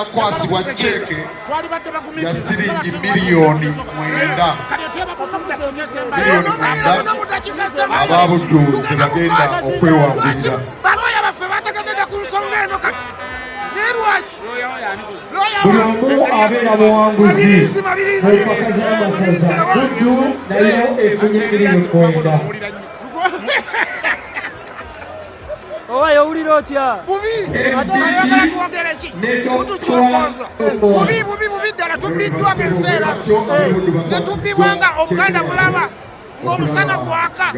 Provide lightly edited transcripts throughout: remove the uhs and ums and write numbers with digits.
akwasibwa cheeke ya siringi miliyoni 9 aba Budduzi bagenda okwewangulira. Buli omu abeera muwanguzi mu mpaka z'amasaza. Buddu nayo efunye miliyoni 9. Owa yowulira otya? Bubi ddala tubbiddwa enseera ne tubbibwa nga Obuganda bulaba ng'omusana gwaka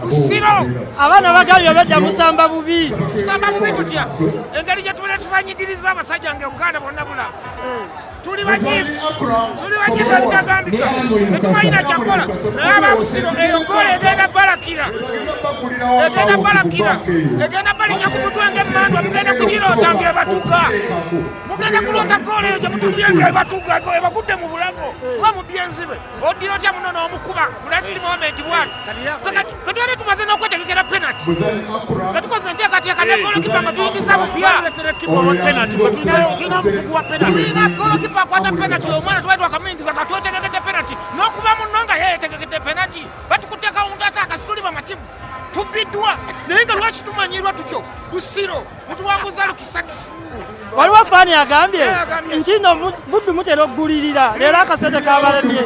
Busiro. Abaana bagambye badda musamba bubi. Tusamba bubi tutya? Engeri gye tubeera tubanyigiriza abasajja ng'Obuganda bwonna bulaba. Tuli banyiivu ebitagambika tetumalina kyakola naye aba Busiro eyo gola egenda balakira egenda balinya ku mutwe ng'emmandwa mugenda kugiroota ng'ebatuga mugenda kuloota gola eyo gye mutubye ng'ebatuga ebagudde mu bulago oba mu byenzibe oddira otya muno n'omukuba mu last moment bwati katwali tumaze n'okwetegekera penalty katukoze enteekateeka ne golokipa nga tuyingiza bupya tulina golokipa akwata penalty omwana tubaye twakamuyingiza nga twetegekedde penalty n'okuba munno nga yeetegekedde penalty batukutte kawunta ate akasituli bamativu tubbiddwa naye nga lwaki tumanyirwa tutyo Busiro mutuwanguza Lukisakisi. Waliwo faani agambye nti nno Buddu mutera okugulirira leero akasente kabalemye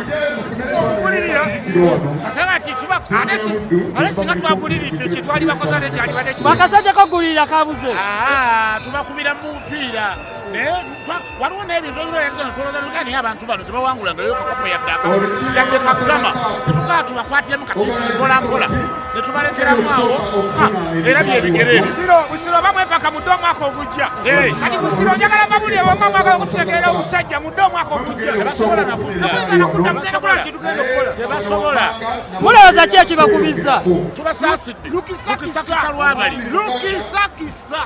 ate singa twaguliridde kye twali bakoza nekyalibadde akasente kogulirira kabuze tubakubira mu mupiira waliwo n'ebintu ebirowera naye abantu bano tebawangulangayo kakopo yadde kasugama netugaa tubakwatiremu kati mpolampola netubalekeramu awo era byebigere Busiro bamwepaka mudde omwaka ogujja kati Busiro njagala babuli omwaka okutegeera omusajja mudde omwaka ogujja tebasobola mulowooza ki ekibakubiza tubasaasidde Lukisakisa lwabali Lukisakisa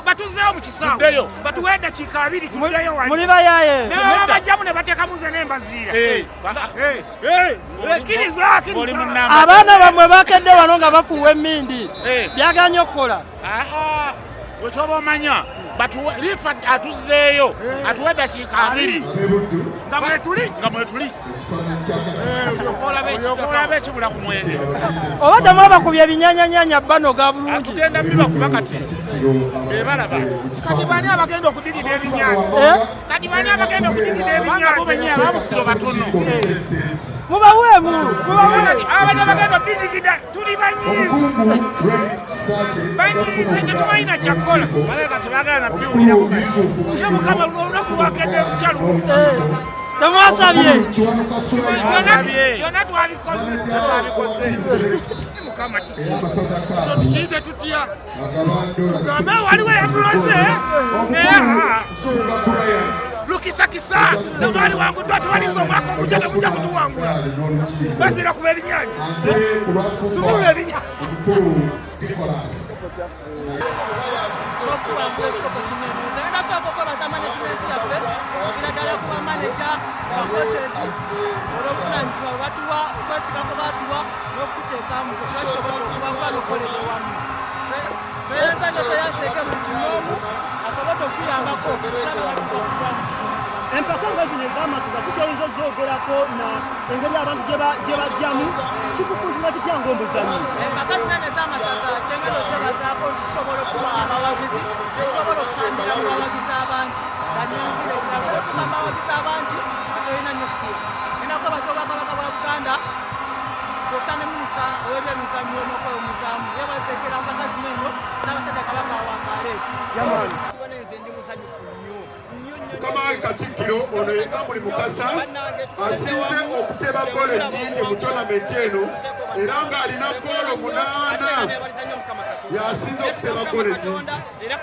batuzeewo mu kisaawe batuwe eddakiika 2 tuddeyo wali muli bayaye abajjamu ne bateekamu ze n'embaziira kkiriza abaana bammwe bakedde wano nga bafuuwa emmindi byaganya okukola wekyoba omanya lifa atuzeeyo atuwe eddakiika 2 nga mwetuli olyokola ekibula ku mwenge oba tamwabakubya ebinyanyanyanya banoga bulungi tugenda bibakuba kati bebalaba kati bani abagenda okudigida ebinyanya ababusiro batono mubaweemu abani abagenda okudigida tuli banyiivu tetumalina kyakola kati bagala nabiwuliraku ye Mukama olunaku lwakedde mukyalu temwasabye byonna twabikoze Mukama kiki kino tukiyite tutya tugambe waliwo yatuloze Lukisakisa temwali wanguddwa tubaliza omwaka ogujja temujja kutuwangula bazira kuba ebinyanya subula ebinyanya okuwangula ekikopo kinene nze nasooka okwebaza management yaffe iraddala kuba manaja bakochesi olw'obuvunanyizibwa bwe batuwa okwesigako batuwa n'okututeekamu fe twakisobodde okuwangula n'okukolera ewamu tweyanza nyo tweyanzeeke mu kinoomu asobodde okutuyambako okulaba batubakubamu empaka nga zino ez'amasuza tutoyinza ozogerako na engeri abantu gye bajjamu kikukuuzibwa kitya ng'omuzanyi empaka zinene ez'amasaza kyengeri ozebazaako nti tusobola okuba abawagizi tusobola osambira mu bawagizi abangi ganyangulekulagole tugamba abawagizi abangi atolina nyo fiira enako abaza obwakabaka bwa Buganda tota ne minisa ow'ebyemizannyo n'okwewumuzaamu ye bateekera mpaka zino eno Ssaabasajja Kabaka awangaale kibona nze ndi musanyufu nnyo Mukama Katikkiro ono yenna buli mukasa asinze okuteba ggoolo ennyingi mu tonamenti eno era ng'alina ggoolo 8 yasinze okuteba ggoolo ennyingi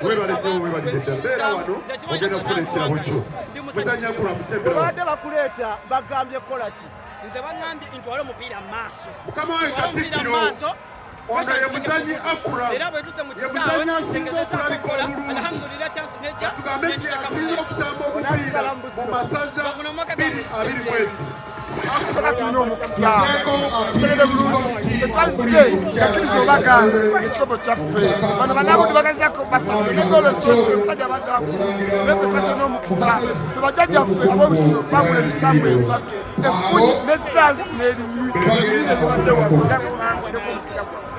webale nnyo webalidde mbeera wano ogenda kufuna ekirabo kyo muzannya kulamusembera badde bakuleeta bagambye kukola ki nze baŋŋambye ntwale omupiira mu maaso Mukama we Katikkiro ono ye muzanyi akula era bwe tuse mu kisaawe asinze okulabikola obulungi alhamdulillah chance nejja tugambe nti asinze okusamba obulungi okufiira mu masaza 2022 tulina omukisa tegede bulungi tetwazze yakiriza obaganda ekikopo kyaffe bano banabundi bagazako basagegolo kyose omusajja abaddaku bebe twazze n'omukisa fe bajjajjaffe ab'olusulo bagula ebisambu ebisatu effuji n'essaazi n'erinywi ebirire libadde wagunda kumanga nekomupiira gwaffe